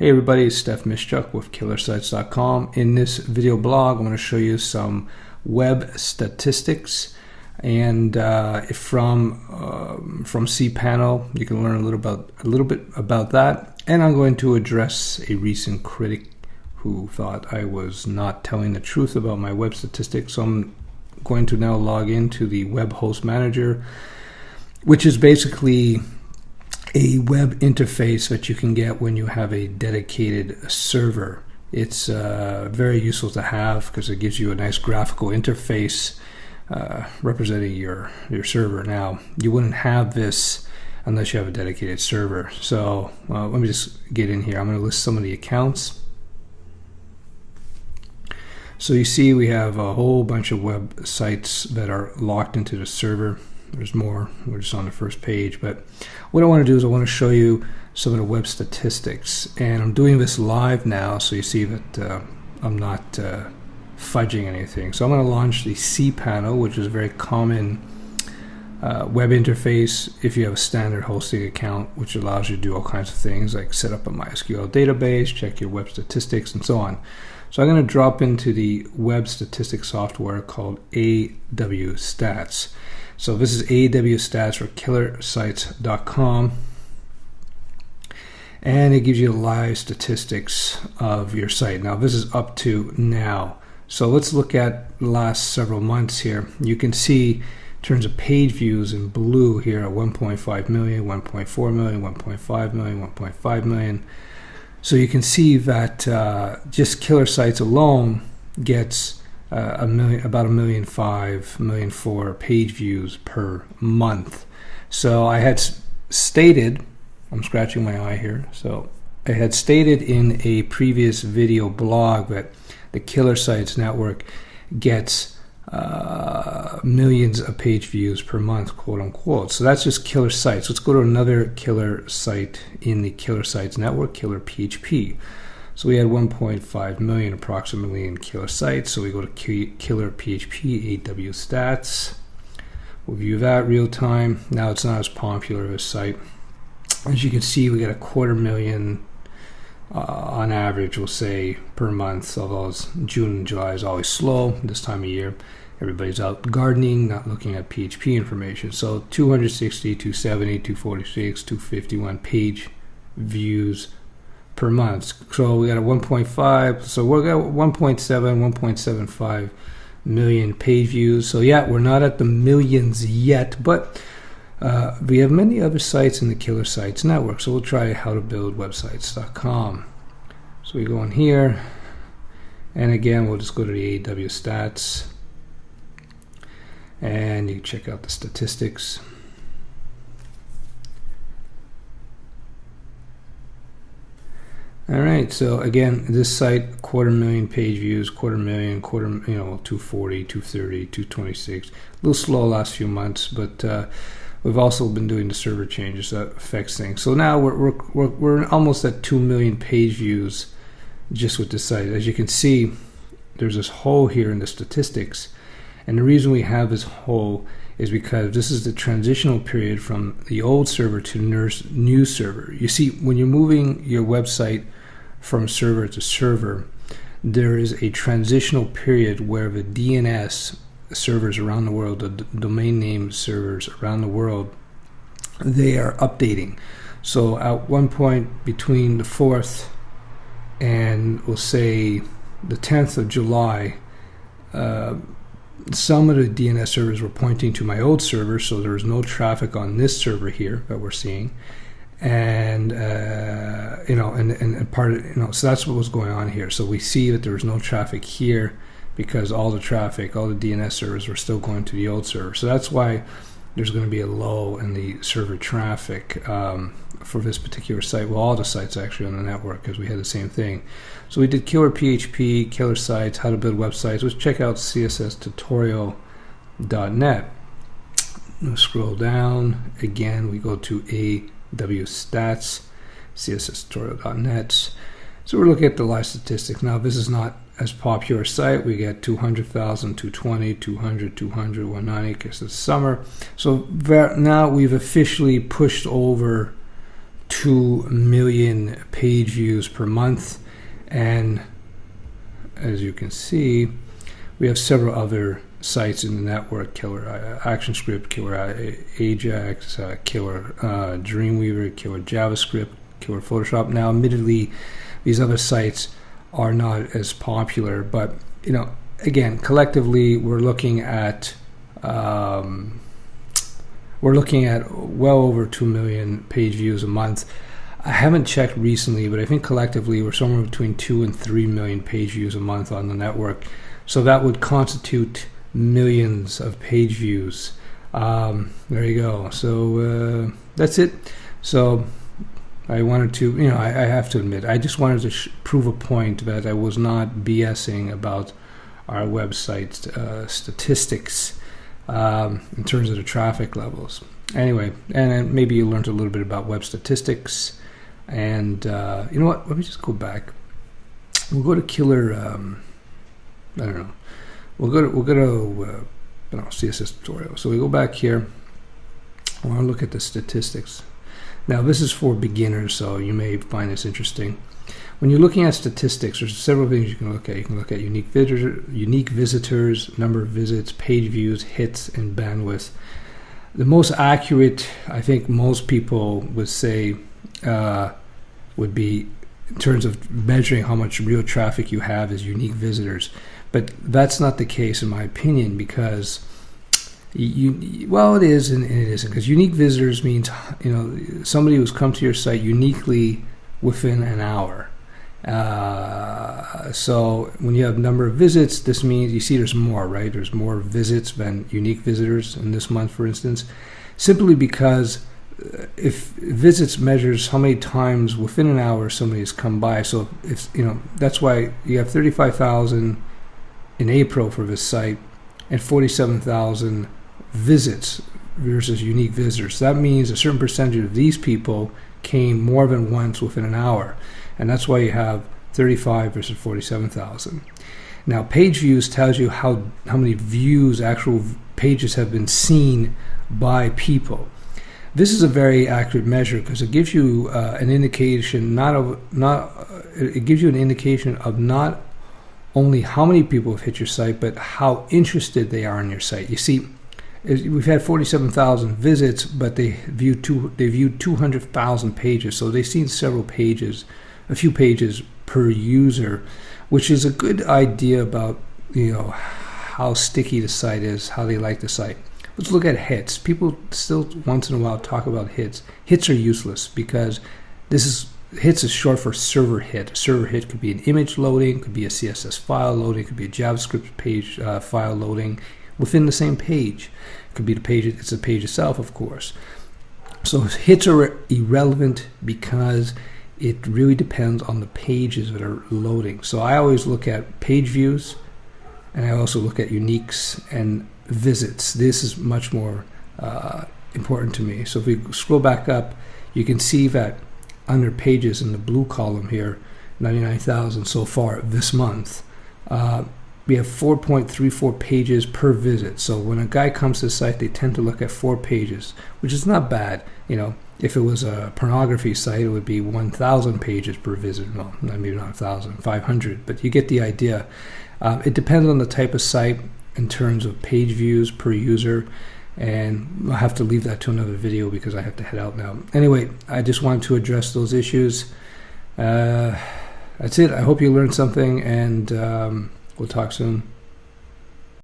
Hey everybody, it's Steph Mischuk with KillerSites.com. In this video blog, I'm going to show you some web statistics, and from CPANEL, you can learn a little bit about that. And I'm going to address a recent critic who thought I was not telling the truth about my web statistics. So I'm going to now log into the Web Host Manager, which is basically a web interface that you can get when you have a dedicated server. It's very useful to have because it gives you a nice graphical interface representing your server. Now, you wouldn't have this unless you have a dedicated server. So let me just get in here. I'm going to list some of the accounts. So you see we have a whole bunch of websites that are locked into the server. There's more. We're just on the first page, but what I want to do is I want to show you some of the web statistics, and I'm doing this live now, so you see that I'm not fudging anything. So I'm going to launch the cPanel, which is a very common web interface if you have a standard hosting account, which allows you to do all kinds of things like set up a MySQL database, check your web statistics, and so on. So I'm going to drop into the web statistics software called AWstats. So this is AWstats for KillerSites.com, and it gives you live statistics of your site. Now this is up to now. So let's look at the last several months here. You can see in terms of page views in blue here at 1.5 million, 1.4 million, 1.5 million, 1.5 million. So you can see that just KillerSites alone gets about 1.5 million, 1.4 million page views per month. So I had stated, I'm scratching my eye here, so I had stated in a previous video blog that the KillerSites network gets millions of page views per month, quote unquote. So that's just KillerSites. Let's go to another killer site in the KillerSites network, KillerPHP. So we had 1.5 million approximately in KillerSites. So we go to KillerPHP, AWstats. We'll view that real time. Now it's not as popular of a site. As you can see, we got 250,000 on average, we'll say, per month. Although June and July is always slow this time of year. Everybody's out gardening, not looking at PHP information. So 260, 270, 246, 251 page views per month. So we got a 1.5, so we're got 1.7, 1.75 million page views. So yeah, we're not at the millions yet, but we have many other sites in the KillerSites network. So we'll try howtobuildwebsites.com. So we go in here, and again, we'll just go to the AWstats, and you check out the statistics. All right, so again, this site, 250,000 page views, 250,000, 240, 230, 226. A little slow last few months, but we've also been doing the server changes that affects things. So now we're almost at 2 million page views just with this site. As you can see, there's this hole here in the statistics, and the reason we have this hole is because this is the transitional period from the old server to the new server. You see, when you're moving your website from server to server, there is a transitional period where the DNS servers around the world, the domain name servers around the world, they are updating. So at one point between the 4th and we'll say the 10th of July, some of the DNS servers were pointing to my old server, so there was no traffic on this server here that we're seeing, and part of, so that's what was going on here. So we see that there was no traffic here because all the traffic, all the DNS servers were still going to the old server. So that's why there's going to be a low in the server traffic for this particular site. Well, all the sites actually on the network, because we had the same thing. So we did KillerPHP, KillerSites, how to build websites. Let's check out CSStutorial.net. We'll scroll down. Again, we go to AWstats, CSStutorial.net. So we're looking at the live statistics. Now, this is not as popular site. We get 200,000, 220, 200, 200, 190 because it's summer. So now we've officially pushed over 2 million page views per month, and as you can see, we have several other sites in the network: Killer ActionScript, Killer Ajax, Killer Dreamweaver, Killer JavaScript, Killer Photoshop. Now, admittedly, these other sites are not as popular, but again, collectively, we're looking at well over 2 million page views a month. I haven't checked recently, but I think collectively we're somewhere between 2 and 3 million page views a month on the network. So that would constitute millions of page views. There you go. So that's it. So I wanted to, I have to admit, I just wanted to prove a point that I was not BSing about our website statistics in terms of the traffic levels. Anyway, and maybe you learned a little bit about web statistics. And you know what? Let me just go back. We'll go to Killer. I don't know. We'll go to CSS tutorial. So we go back here. I want to look at the statistics. Now this is for beginners, so you may find this interesting. When you're looking at statistics, there's several things you can look at. You can look at unique visitors, number of visits, page views, hits, and bandwidth. The most accurate, I think most people would say, would be in terms of measuring how much real traffic you have is unique visitors. But that's not the case in my opinion, because it is and it isn't, because unique visitors means somebody who's come to your site uniquely within an hour. So when you have number of visits, this means you see there's more, right? There's more visits than unique visitors in this month, for instance, simply because if visits measures how many times within an hour somebody has come by. So if that's why you have 35,000 in April for this site and 47,000 visits versus unique visitors. That means a certain percentage of these people came more than once within an hour, and that's why you have 35 versus 47,000. Now, page views tells you how many views actual pages have been seen by people. This is a very accurate measure because it gives you an indication it gives you an indication of not only how many people have hit your site, but how interested they are in your site. You see, we've had 47,000 visits, but they viewed 200,000 pages, so they've seen a few pages per user, which is a good idea about how sticky the site is, how they like the site. Let's look at hits. People still once in a while talk about hits. Hits are useless because hits is short for server hit. A server hit could be an image loading, could be a CSS file loading, could be a JavaScript page file loading within the same page. It could be the page. It's the page itself, of course. So hits are irrelevant because it really depends on the pages that are loading. So I always look at page views, and I also look at uniques and visits. This is much more important to me. So if we scroll back up, you can see that under pages in the blue column here, 99,000 so far this month, we have 4.34 pages per visit. So when a guy comes to the site, they tend to look at 4 pages, which is not bad. If it was a pornography site, it would be 1,000 pages per visit. Well, maybe not 1,000, 500, but you get the idea. It depends on the type of site in terms of page views per user, and I'll have to leave that to another video because I have to head out now. Anyway, I just wanted to address those issues. That's it. I hope you learned something, and we'll talk soon.